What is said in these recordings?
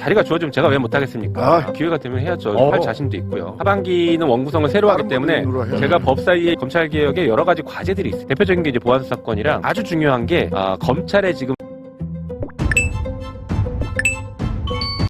자리가 주어지면 제가 왜 못하겠습니까? 기회가 되면 해야죠. 할 자신도 있고요. 하반기는 원구성을 새로 하기 때문에 제가 법사위의 검찰개혁에 여러 가지 과제들이 있어요. 대표적인 게 이제 보안수 사건이랑 아주 중요한 게 검찰의 지금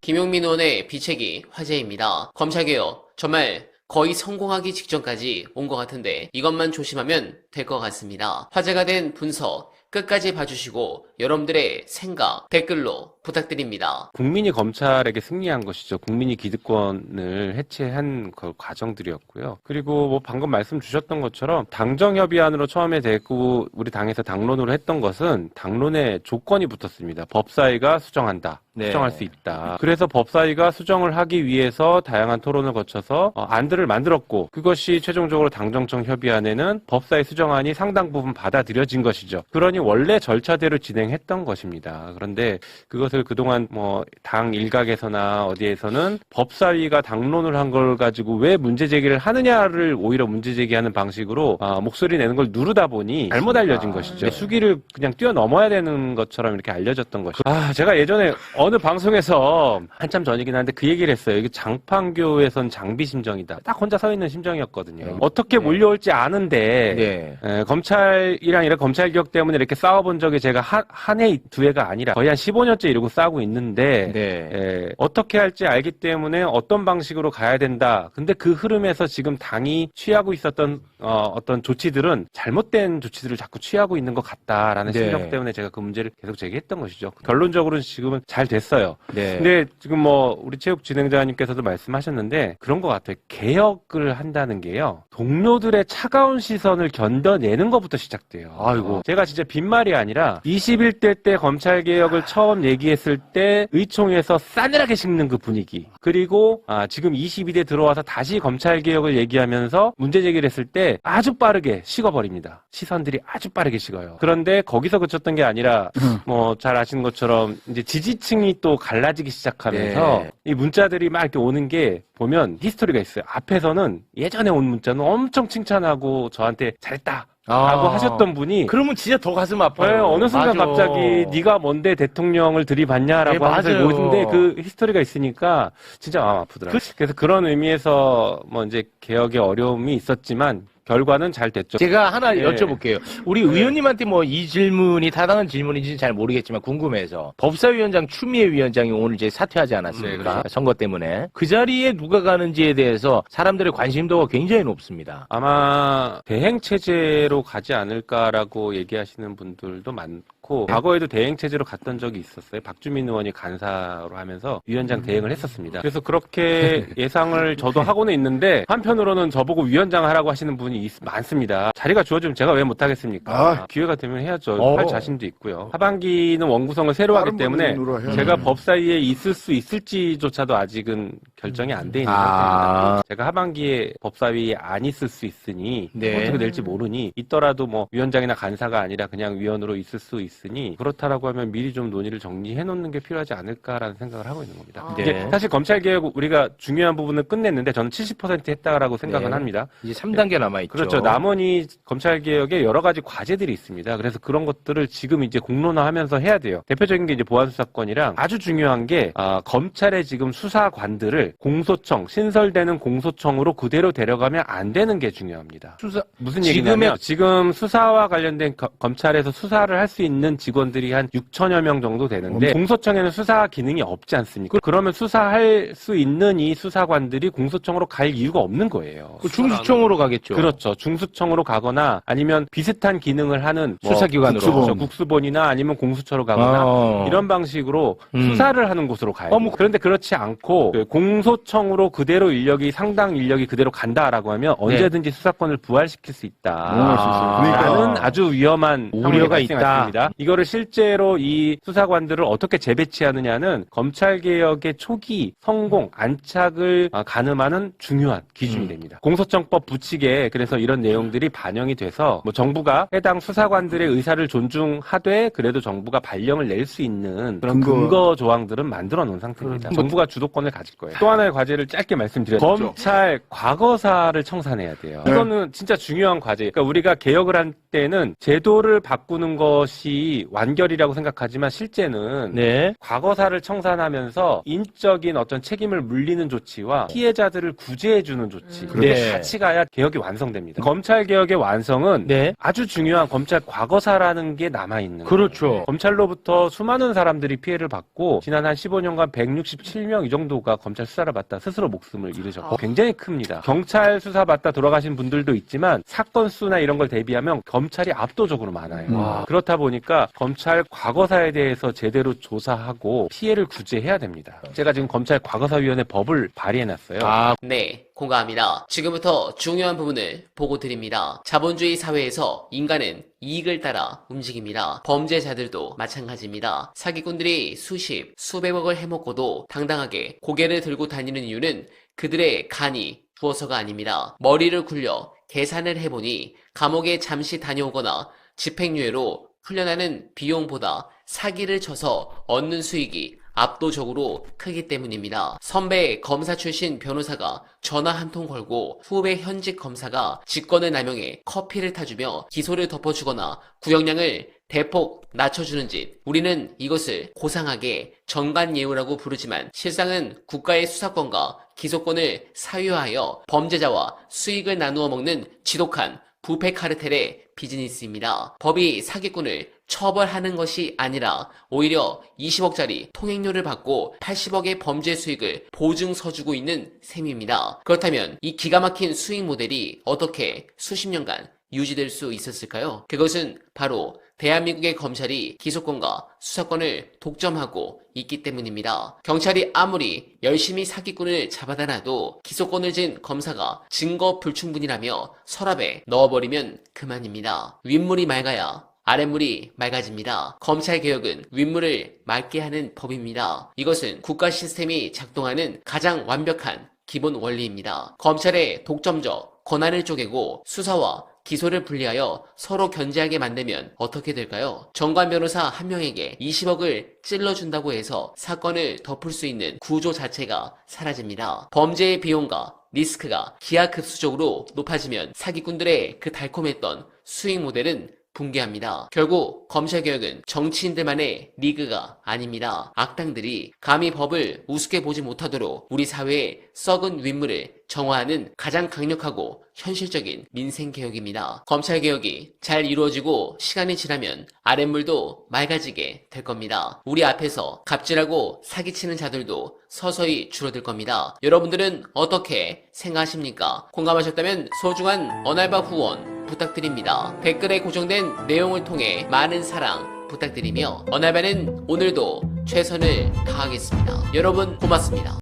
김용민 의원의 비책이 화제입니다. 검찰개혁 정말 거의 성공하기 직전까지 온 것 같은데 이것만 조심하면 될 것 같습니다. 화제가 된 분석 끝까지 봐주시고 여러분들의 생각 댓글로 부탁드립니다. 국민이 검찰에게 승리한 것이죠. 국민이 기득권을 해체한 그 과정들이었고요. 그리고 뭐 방금 말씀 주셨던 것처럼 당정협의안으로 처음에 대구 우리 당에서 당론으로 했던 것은 당론에 조건이 붙었습니다. 법사위가 수정한다. 수정할 수 있다. 그래서 법사위가 수정을 하기 위해서 다양한 토론을 거쳐서 안들을 만들었고 그것이 최종적으로 당정청 협의안에는 법사위 수정안이 상당 부분 받아들여진 것이죠. 그러니 원래 절차대로 진행했던 것입니다. 그런데 그것을 그동안 뭐 당 일각에서나 어디에서는 법사위가 당론을 한 걸 가지고 왜 문제 제기를 하느냐를 오히려 문제 제기하는 방식으로 목소리 내는 걸 누르다 보니 잘못 알려진 것이죠. 수기를 그냥 뛰어넘어야 되는 것처럼 이렇게 알려졌던 것이죠. 제가 예전에 어느 방송에서 한참 전이긴 한데 그 얘기를 했어요. 이게 장판교에선 장비 심정이다. 딱 혼자 서 있는 심정이었거든요. 어떻게 몰려올지 아는데 검찰이랑 이런 검찰개혁 때문에 이렇게 싸워본 적이 제가 한 해, 두 해가 아니라 거의 한 15년째 이러고 싸우고 있는데 어떻게 할지 알기 때문에 어떤 방식으로 가야 된다. 근데 그 흐름에서 지금 당이 취하고 있었던 어떤 조치들은 잘못된 조치들을 자꾸 취하고 있는 것 같다라는 심정 때문에 제가 그 문제를 계속 제기했던 것이죠. 결론적으로는 지금은 잘 됐어요. 근데 지금 뭐 우리 체육 진행자님께서도 말씀하셨는데 그런 것 같아요. 개혁을 한다는 게요. 동료들의 차가운 시선을 견뎌내는 것부터 시작돼요. 아이고. 제가 진짜 빈말이 아니라 21대 때 검찰개혁을 처음 얘기했을 때 의총에서 싸늘하게 식는 그 분위기. 그리고 지금 22대 들어와서 다시 검찰개혁을 얘기하면서 문제 제기를 했을 때 아주 빠르게 식어버립니다. 시선들이 아주 빠르게 식어요. 그런데 거기서 그쳤던 게 아니라 뭐 잘 아시는 것처럼 이제 지지층이 또 갈라지기 시작하면서 이 문자들이 막 이렇게 오는 게 보면 히스토리가 있어요. 앞에서는 예전에 온 문자는 엄청 칭찬하고 저한테 잘했다. 라고 하셨던 분이 그러면 진짜 더 가슴 아파요. 어느 순간 갑자기 네가 뭔데 대통령을 들이받냐라고 하면서 오는데 그 히스토리가 있으니까 진짜 마음 아프더라고요. 그래서 그런 의미에서 뭐 이제 개혁의 어려움이 있었지만 결과는 잘 됐죠. 제가 하나 여쭤볼게요. 우리 의원님한테 뭐 이 질문이 타당한 질문인지는 잘 모르겠지만 궁금해서 법사위원장 추미애 위원장이 오늘 이제 사퇴하지 않았습니까? 선거 때문에. 그 자리에 누가 가는지에 대해서 사람들의 관심도가 굉장히 높습니다. 아마 대행체제로 가지 않을까라고 얘기하시는 분들도 많고 과거에도 대행체제로 갔던 적이 있었어요. 박주민 의원이 간사로 하면서 위원장 대행을 했었습니다. 그래서 그렇게 예상을 저도 하고는 있는데 한편으로는 저보고 위원장 하라고 하시는 분이 많습니다. 자리가 주어지면 제가 왜 못하겠습니까? 기회가 되면 해야죠. 할 자신도 있고요. 하반기는 원구성을 새로 하기 때문에 제가 법사위에 있을 수 있을지조차도 아직은 결정이 안 돼 있는 상태입니다. 제가 하반기에 법사위에 안 있을 수 있으니 어떻게 될지 모르니 있더라도 뭐 위원장이나 간사가 아니라 그냥 위원으로 있을 수 있으니 그렇다라고 하면 미리 좀 논의를 정리해 놓는 게 필요하지 않을까라는 생각을 하고 있는 겁니다. 이제 사실 검찰개혁 우리가 중요한 부분을 끝냈는데 저는 70% 했다라고 생각은 합니다. 이제 3단계 남아있죠. 그렇죠. 남은이 검찰개혁에 여러 가지 과제들이 있습니다. 그래서 그런 것들을 지금 이제 공론화하면서 해야 돼요. 대표적인 게 이제 보안수 사건이랑 아주 중요한 게 검찰의 지금 수사관들을 공소청, 신설되는 공소청으로 그대로 데려가면 안 되는 게 중요합니다. 무슨 얘기냐면 지금 수사와 관련된 검찰에서 수사를 할 수 있는 직원들이 한 6천여 명 정도 되는데 공소청에는 수사 기능이 없지 않습니까? 그러면 수사할 수 있는 이 수사관들이 공소청으로 갈 이유가 없는 거예요. 중수청으로 가겠죠. 그렇죠. 중수청으로 가거나 아니면 비슷한 기능을 하는 수사기관으로 국수본이나 아니면 공수처로 가거나 이런 방식으로 수사를 하는 곳으로 가요. 그런데 그렇지 않고 그 공소청으로 그대로 상당 인력이 그대로 간다라고 하면 언제든지 수사권을 부활시킬 수 있다라는 아주 위험한 우려가 있다. 이거를 실제로 이 수사관들을 어떻게 재배치하느냐는 검찰개혁의 초기 성공, 안착을 가늠하는 중요한 기준이 됩니다. 공소청법 부칙에 그래서 이런 내용들이 반영이 돼서 뭐 정부가 해당 수사관들의 의사를 존중하되 그래도 정부가 발령을 낼 수 있는 그런 근거 조항들은 만들어 놓은 상태입니다. 정부가 주도권을 가질 거예요. 또 하나의 과제를 짧게 말씀드렸죠. 검찰 과거사를 청산해야 돼요. 이거는 진짜 중요한 과제. 그러니까 우리가 개혁을 할 때는 제도를 바꾸는 것이 완결이라고 생각하지만 실제는 네. 과거사를 청산하면서 인적인 어떤 책임을 물리는 조치와 피해자들을 구제해주는 조치 그렇게 네. 같이 가야 개혁이 완성됩니다. 검찰 개혁의 완성은 네. 아주 중요한 검찰 과거사라는 게 남아있는 거예요. 그렇죠. 검찰로부터 수많은 사람들이 피해를 받고 지난 한 15년간 167명 이 정도가 검찰 수사를 받다 스스로 목숨을 잃으셨고 굉장히 큽니다. 경찰 수사 받다 돌아가신 분들도 있지만 사건 수나 이런 걸 대비하면 검찰이 압도적으로 많아요. 그렇다 보니까 검찰 과거사에 대해서 제대로 조사하고 피해를 구제해야 됩니다. 제가 지금 검찰 과거사위원회 법을 발의해놨어요. 네, 공감합니다. 지금부터 중요한 부분을 보고 드립니다. 자본주의 사회에서 인간은 이익을 따라 움직입니다. 범죄자들도 마찬가지입니다. 사기꾼들이 수십, 수백억을 해먹고도 당당하게 고개를 들고 다니는 이유는 그들의 간이 부어서가 아닙니다. 머리를 굴려 계산을 해보니 감옥에 잠시 다녀오거나 집행유예로 풀려나는 비용보다 사기를 쳐서 얻는 수익이 압도적으로 크기 때문입니다. 선배 검사 출신 변호사가 전화 한 통 걸고 후배 현직 검사가 직권을 남용해 커피를 타주며 기소를 덮어주거나 구형량을 대폭 낮춰주는 짓. 우리는 이것을 고상하게 정관예우라고 부르지만 실상은 국가의 수사권과 기소권을 사유하여 범죄자와 수익을 나누어 먹는 지독한 부패 카르텔의 비즈니스입니다. 법이 사기꾼을 처벌하는 것이 아니라 오히려 20억짜리 통행료를 받고 80억의 범죄 수익을 보증서주고 있는 셈입니다. 그렇다면 이 기가 막힌 수익 모델이 어떻게 수십 년간 유지될 수 있었을까요? 그것은 바로 대한민국의 검찰이 기소권과 수사권을 독점하고 있기 때문입니다. 경찰이 아무리 열심히 사기꾼을 잡아다놔도 기소권을 진 검사가 증거 불충분이라며 서랍에 넣어버리면 그만입니다. 윗물이 맑아야 아랫물이 맑아집니다. 검찰개혁은 윗물을 맑게 하는 법입니다. 이것은 국가 시스템이 작동하는 가장 완벽한 기본 원리입니다. 검찰의 독점적 권한을 쪼개고 수사와 기소를 분리하여 서로 견제하게 만들면 어떻게 될까요? 정관 변호사 한 명에게 20억을 찔러준다고 해서 사건을 덮을 수 있는 구조 자체가 사라집니다. 범죄의 비용과 리스크가 기하급수적으로 높아지면 사기꾼들의 그 달콤했던 수익 모델은 붕괴합니다. 결국 검찰개혁은 정치인들만의 리그가 아닙니다. 악당들이 감히 법을 우습게 보지 못하도록 우리 사회의 썩은 윗물을 정화하는 가장 강력하고 현실적인 민생개혁입니다. 검찰개혁이 잘 이루어지고 시간이 지나면 아랫물도 맑아지게 될 겁니다. 우리 앞에서 갑질하고 사기치는 자들도 서서히 줄어들 겁니다. 여러분들은 어떻게 생각하십니까? 공감하셨다면 소중한 언알바 후원 부탁드립니다. 댓글에 고정된 내용을 통해 많은 사랑 부탁드리며 언알바는 오늘도 최선을 다하겠습니다. 여러분 고맙습니다.